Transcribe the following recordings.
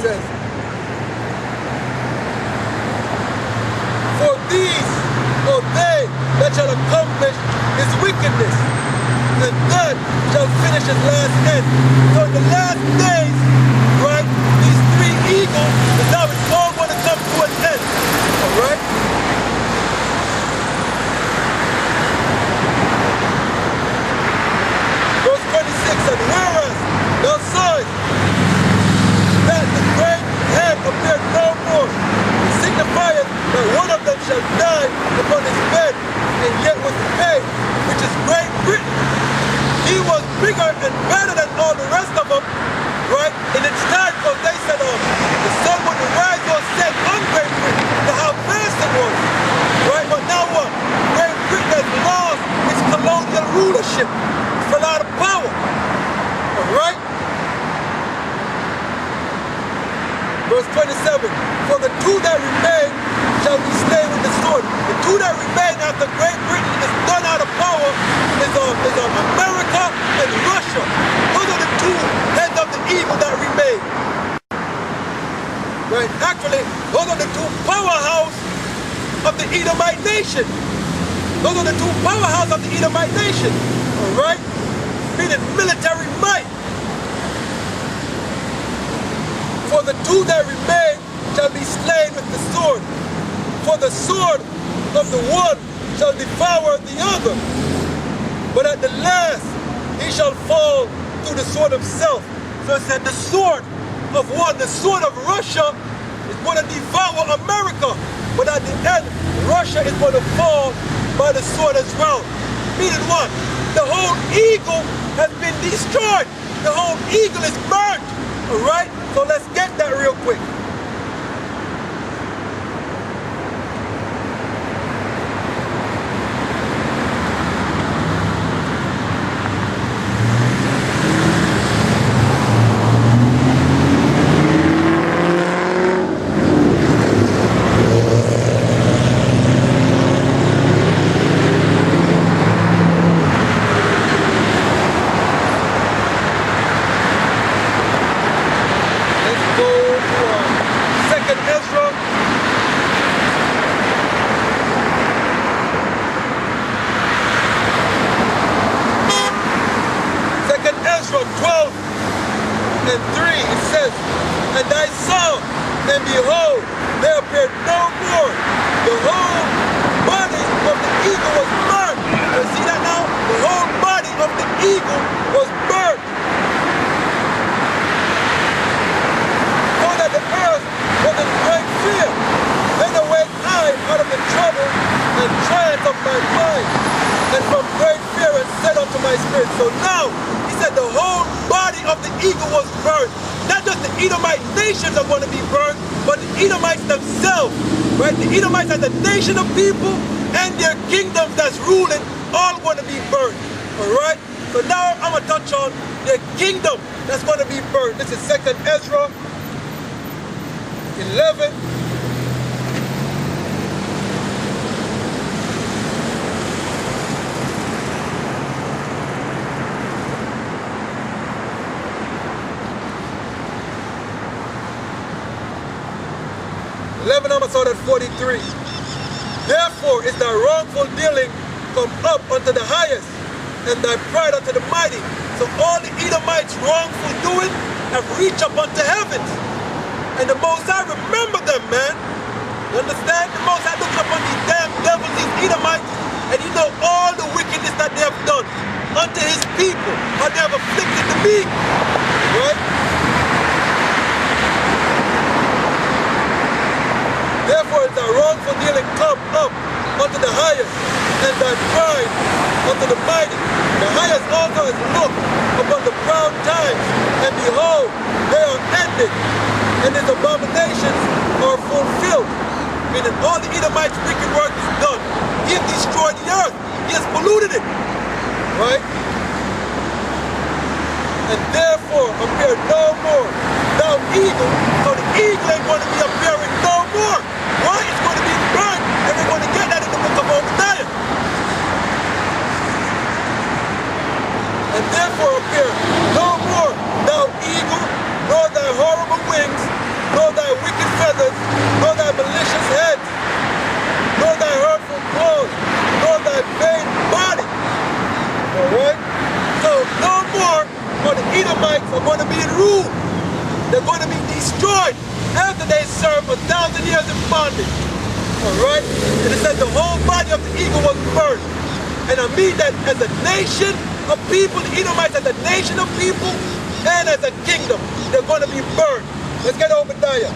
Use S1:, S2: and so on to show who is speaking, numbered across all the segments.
S1: says, for these are they that shall accomplish his wickedness, and that shall finish his last end. So in the last days, right, these three eagles, is now it's all going to come to an end. Alright? Verse 26, and whereas thou sawest that the great head appeared no more, it signifieth that one of them shall die upon his bed, and yet with pain, which is Great Britain. He was bigger and better than all the rest of them, right? In its time, because they said the sun wouldn't rise or set on Great Britain, to how fast it was, right? But now what? Great Britain has lost its colonial rulership, fell out of power, all right? Verse 27, for the two that remain shall be slain with the sword. The two that remain after Great Britain is done out of power is America and Russia. Those are the two heads of the eagle that remain. Right? Actually, those are the two powerhouse of the Edomite nation. Those are the two powerhouse of the Edomite nation. Alright? Meaning military might. For the two that remain shall be slain with the sword. For the sword of the one shall devour the other. But at the last he shall fall through the sword of self. So it said the sword of one, the sword of Russia is going to devour America. But at the end, Russia is going to fall by the sword as well. Meaning what? The whole eagle has been destroyed. The whole eagle is burnt. Alright? So let's get that real quick. So now, he said the whole body of the eagle was burned. Not just the Edomite nations are going to be burned, but the Edomites themselves, right? The Edomites are the nation of people and their kingdoms that's ruling, all going to be burned, all right? So now I'm going to touch on their kingdom that's going to be burned. This is 2nd Ezra 11. I'm start at 43. Therefore is thy wrongful dealing come up unto the highest, and thy pride unto the mighty. So all the Edomites' wrongful doing have reached up unto heavens. And the Most High remember them, man. You understand? The Most High looks upon these damn devils, these Edomites, and you know all the wickedness that they have done unto his people, how they have afflicted the meek. Right? Therefore is thy wrongful dealing come up unto the highest, and thy pride unto the mighty. The highest also has looked upon the proud times, and behold, they are ended, and his abominations are fulfilled. Meaning all the Edomites' wicked work is done. He has destroyed the earth. He has polluted it. Right? And therefore appear no more, thou eagle. So the eagle ain't going to be appearing no more. Why? It's going to be burned, and we're going to get that in the book of Obadiah. And therefore appear no more, thou eagle, nor thy horrible wings, rulers, nor thy malicious heads, nor thy hurtful clothes, nor thy vain body. Alright? So no more are the Edomites are going to be in rule. They're going to be destroyed after they serve 1,000 years in bondage. Alright? And it says the whole body of the eagle was burned. And I mean that as a nation of people, the Edomites as a nation of people, and as a kingdom, they're going to be burned. Let's get Obadiah.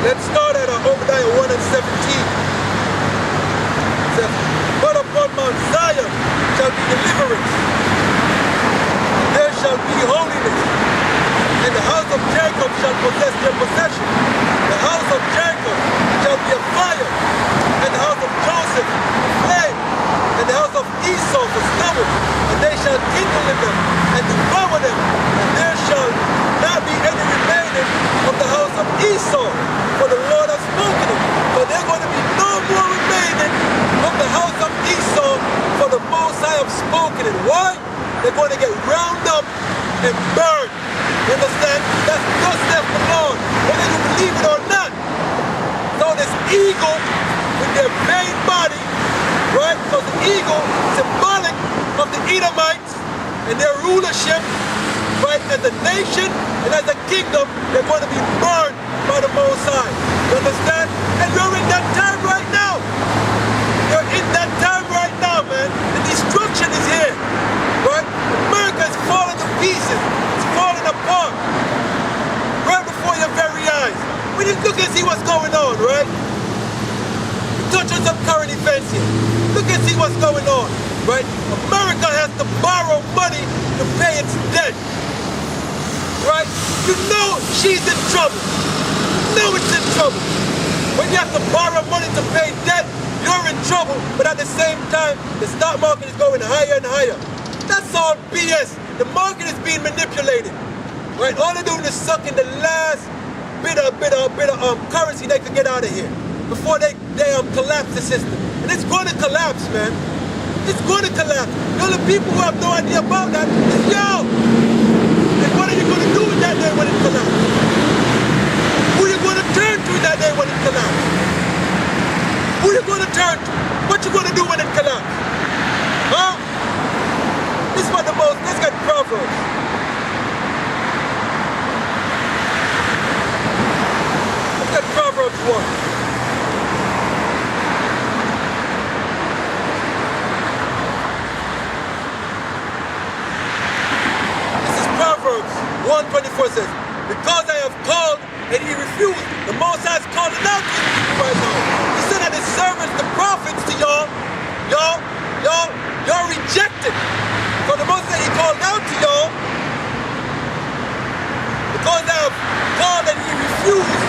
S1: Let's start at Obadiah 1 and 17. It says, but upon Mount Zion shall be deliverance, there shall be holiness, and the house of Jacob shall possess their possession. The house of Jacob shall be a fire, and the house of Joseph a flame, and the house of Esau a stubble, and they shall kindle in them and devour them, and there shall not be any remaining of the house of Esau, for the Lord has spoken it. So there's going to be no more remaining of the house of Esau, for the Most High have spoken it. Why? They're going to get round up and burned. You understand? That's just left the Lord, whether you believe it or not. So this eagle with their vain body, right? So the eagle, symbolic of the Edomites and their rulership, right? As a nation and as a kingdom, they're going to be burned by the Most High. You understand? And we're in that time right now. You're in that time right now, man. The destruction is here. Right? America is falling to pieces. It's falling apart. Right before your very eyes. When you look and see what's going on, right? You touch on some current events here. Look and see what's going on. Right? America has to borrow money to pay its debt. Right? You know she's in trouble. You know it's in trouble. When you have to borrow money to pay debt, you're in trouble. But at the same time, the stock market is going higher and higher. That's all BS. The market is being manipulated. Right? All they're doing is sucking the last bit of currency they can get out of here before they collapse the system. And it's going to collapse, man. It's going to collapse. The only people who have no idea about that is y'all. And what are you going to do with that day when it collapses? Who are you going to turn to that day when it collapses? Who are you going to turn to? What you going to do when it collapses? Huh? This is what the most, let's get Proverbs. Let's get Proverbs 1. This is Proverbs 1:24 says, because I have called and he refused, the Most High is calling out to you right now. He said that his servants, the prophets, to y'all rejected. So the Most High, he called out to y'all because I have called and he refused.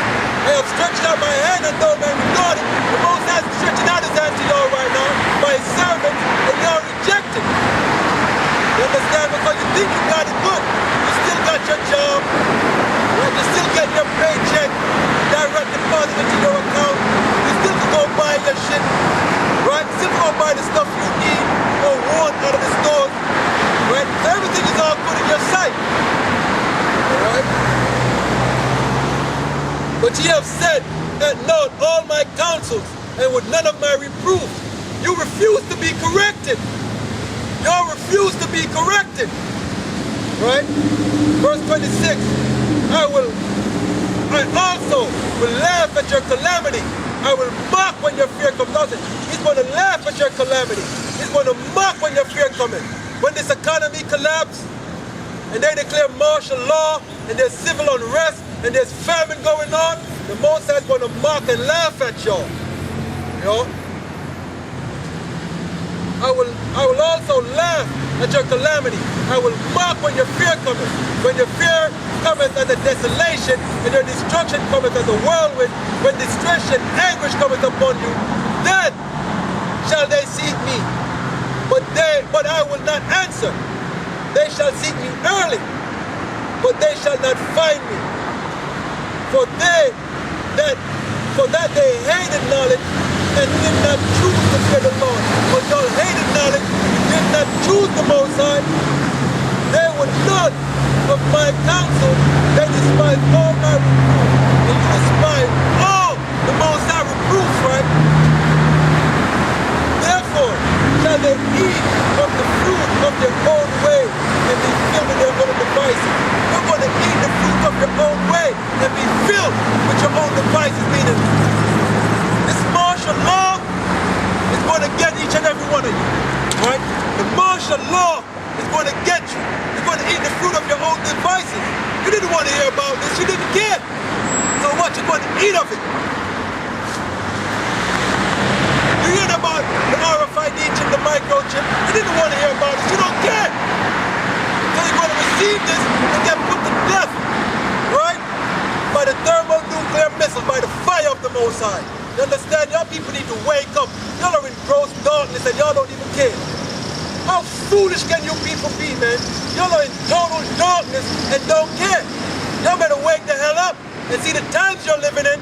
S1: I have stretched out my hand and no man regarded. The Most High is stretching out his hand to y'all right now by his servants, and y'all rejected. You understand? Because you think you got it good. You still got your job. You still get your paycheck, direct deposit into your account. You still can go buy your shit, right? Still go buy the stuff you need or want out of the stores, right? So everything is all good in your sight, alright? But ye have said, and not all my counsels, and with none of my reproofs. You refuse to be corrected. Y'all refuse to be corrected, right? Verse 26. I also will laugh at your calamity. I will mock when your fear comes out. He's going to laugh at your calamity. He's going to mock when your fear comes. When this economy collapses and they declare martial law and there's civil unrest and there's famine going on, the Most High is going to mock and laugh at y'all. You know? I will also laugh at your calamity. I will mock when your fear cometh. When your fear cometh as a desolation, and your destruction cometh as a whirlwind, when distress and anguish cometh upon you, then shall they seek me, but I will not answer. They shall seek me early, but they shall not find me. For that they hated knowledge and did not choose to fear the Lord. But y'all hated knowledge, did not choose the Most High. They were none of my counsel. They despised all my reproof. And you despise all the Most High reproofs, right? Therefore shall they eat of the fruit of their own way and be filled with their own devices. You're going to eat the fruit of your own way and be filled with your own devices. Meaning, this martial law is going to get each and every one of you, right? The martial law is going to get you. You're going to eat the fruit of your own devices. You didn't want to hear about this. You didn't care. So what? You're going to eat of it. You heard about the RFID chip, the microchip. You didn't want to hear about it. You don't care. So you're going to receive this and get put to death, right? By the thermonuclear missiles, by the fire of the Most High. You understand? Y'all people need to wake up. Y'all are in gross darkness and y'all don't even care. How foolish can you people be, man? Y'all are in total darkness and don't care. Y'all better wake the hell up and see the times you're living in.